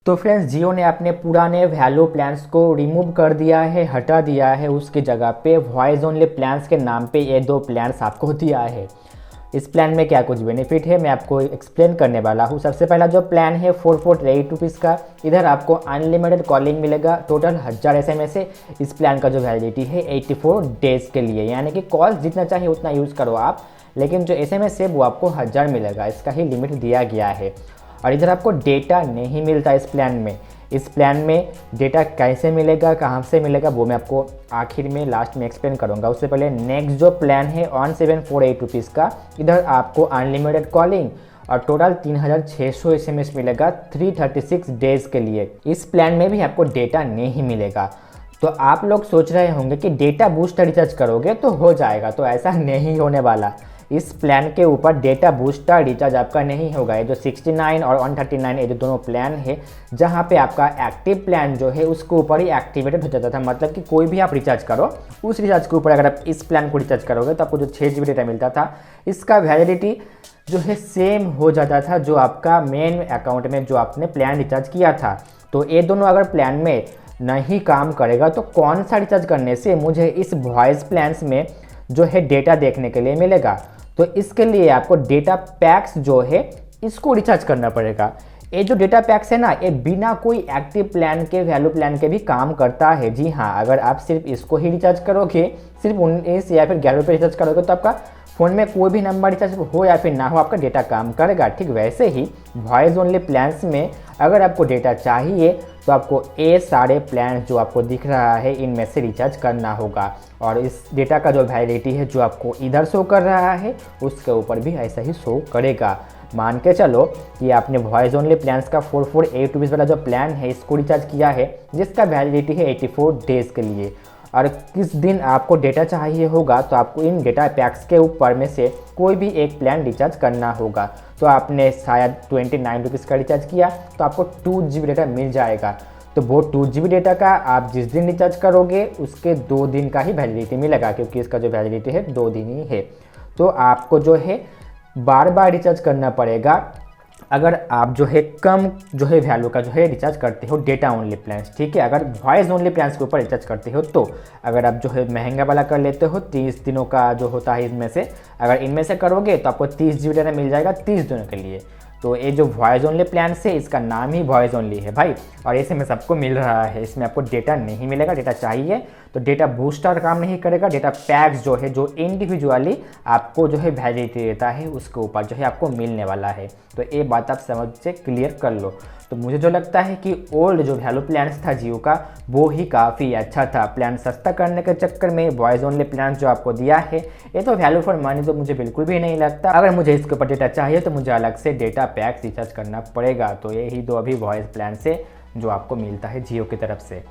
तो फ्रेंड्स, जियो ने अपने पुराने वैल्यू प्लान्स को रिमूव कर दिया है, हटा दिया है। उसकी जगह पे वॉइस ओनली प्लान्स के नाम पे ये दो प्लान्स आपको दिया है। इस प्लान में क्या कुछ बेनिफिट है मैं आपको एक्सप्लेन करने वाला हूँ। सबसे पहला जो प्लान है 448 रुपीज़ का, इधर आपको अनलिमिटेड कॉलिंग मिलेगा, टोटल 1000 SMS है। इस प्लान का जो वैलिडिटी है 84 डेज़ के लिए, यानी कि कॉल जितना चाहिए उतना यूज़ करो आप, लेकिन जो SMS है वो आपको 1000 मिलेगा, इसका ही लिमिट दिया गया है। और इधर आपको डेटा नहीं मिलता इस प्लान में। इस प्लान में डेटा कैसे मिलेगा, कहाँ से मिलेगा, वो मैं आपको आखिर में लास्ट में एक्सप्लेन करूँगा। उससे पहले नेक्स्ट जो प्लान है 1748 रुपीज़ का, इधर आपको अनलिमिटेड कॉलिंग और टोटल 3600 SMS मिलेगा 336 डेज़ के लिए। इस प्लान में भी आपको डेटा नहीं मिलेगा। तो आप लोग सोच रहे होंगे कि डेटा बूस्टर रिचार्ज करोगे तो हो जाएगा, तो ऐसा नहीं होने वाला। इस प्लान के ऊपर डेटा बूस्टर रिचार्ज आपका नहीं होगा। ये जो 69 और 139 ये जो दोनों प्लान है, जहाँ पे आपका एक्टिव प्लान जो है उसके ऊपर ही एक्टिवेटेड हो जाता था। मतलब कि कोई भी आप रिचार्ज करो, उस रिचार्ज के ऊपर अगर आप इस प्लान को रिचार्ज करोगे तो आपको जो 6 GB डेटा मिलता था, इसका वैलिडिटी जो है सेम हो जाता था जो आपका मेन अकाउंट में जो आपने प्लान रिचार्ज किया था। तो ये दोनों अगर प्लान में नहीं काम करेगा तो कौन सा रिचार्ज करने से मुझे इस वॉइस प्लान्स में जो है डेटा देखने के लिए मिलेगा। तो इसके लिए आपको डेटा पैक्स जो है इसको रिचार्ज करना पड़ेगा। ये जो डेटा पैक्स है ना, ये बिना कोई एक्टिव प्लान के वैल्यू प्लान के भी काम करता है। जी हाँ, अगर आप सिर्फ इसको ही रिचार्ज करोगे, सिर्फ 19 या फिर 11 रुपये रिचार्ज करोगे तो आपका फ़ोन में कोई भी नंबर रिचार्ज हो या फिर ना हो, आपका डेटा काम करेगा। ठीक वैसे ही वॉइस ओनली प्लान्स में अगर आपको डेटा चाहिए तो आपको ये सारे प्लान जो आपको दिख रहा है इनमें से रिचार्ज करना होगा। और इस डेटा का जो वैलिडिटी है जो आपको इधर शो कर रहा है उसके ऊपर भी ऐसा ही शो करेगा। मान के चलो कि आपने वॉइस ओनली प्लान्स का 448 रुपीज़ वाला जो प्लान है इसको रिचार्ज किया है, जिसका वैलिडिटी है 84 डेज़ के लिए। और किस दिन आपको डेटा चाहिए होगा तो आपको इन डेटा पैक्स के ऊपर में से कोई भी एक प्लान रिचार्ज करना होगा। तो आपने शायद 29 रुपीज़ का रिचार्ज किया तो आपको 2 GB डेटा मिल जाएगा। तो वो 2 GB डेटा का आप जिस दिन रिचार्ज करोगे उसके 2 दिन का ही वैलिडिटी मिलेगा, क्योंकि इसका जो वैलिडिटी है 2 दिन ही है। तो आपको जो है बार बार रिचार्ज करना पड़ेगा अगर आप जो है कम जो है वैल्यू का जो है रिचार्ज करते हो डेटा ओनली प्लान्स। ठीक है, अगर वॉइस ओनली प्लान्स के ऊपर रिचार्ज करते हो तो अगर आप जो है महंगा वाला कर लेते हो 30 दिनों का जो होता है, इसमें से अगर इनमें से करोगे तो आपको 30 GB डेटा मिल जाएगा 30 दिनों के लिए। तो ये जो वॉइस ओनली प्लान है इसका नाम ही वॉइस ओनली है भाई, और ऐसे में सबको मिल रहा है। इसमें आपको डेटा नहीं मिलेगा, डेटा चाहिए तो डेटा बूस्टर काम नहीं करेगा। डेटा पैक्स जो है जो इंडिविजुअली आपको जो है वैलिडिटी देता है उसके ऊपर जो है आपको मिलने वाला है। तो ये बात आप समझ से क्लियर कर लो। तो मुझे जो लगता है कि ओल्ड जो वैल्यू प्लान्स था जियो का वो ही काफ़ी अच्छा था। प्लान सस्ता करने के चक्कर में वॉइस ओनली प्लान जो आपको दिया है ये तो वैल्यू फॉर मनी तो मुझे बिल्कुल भी नहीं लगता। अगर मुझे इसके ऊपर डेटा चाहिए तो मुझे अलग से डेटा पैक रिचार्ज करना पड़ेगा। तो यही दो अभी वॉइस प्लान से जो आपको मिलता है जियो की तरफ से।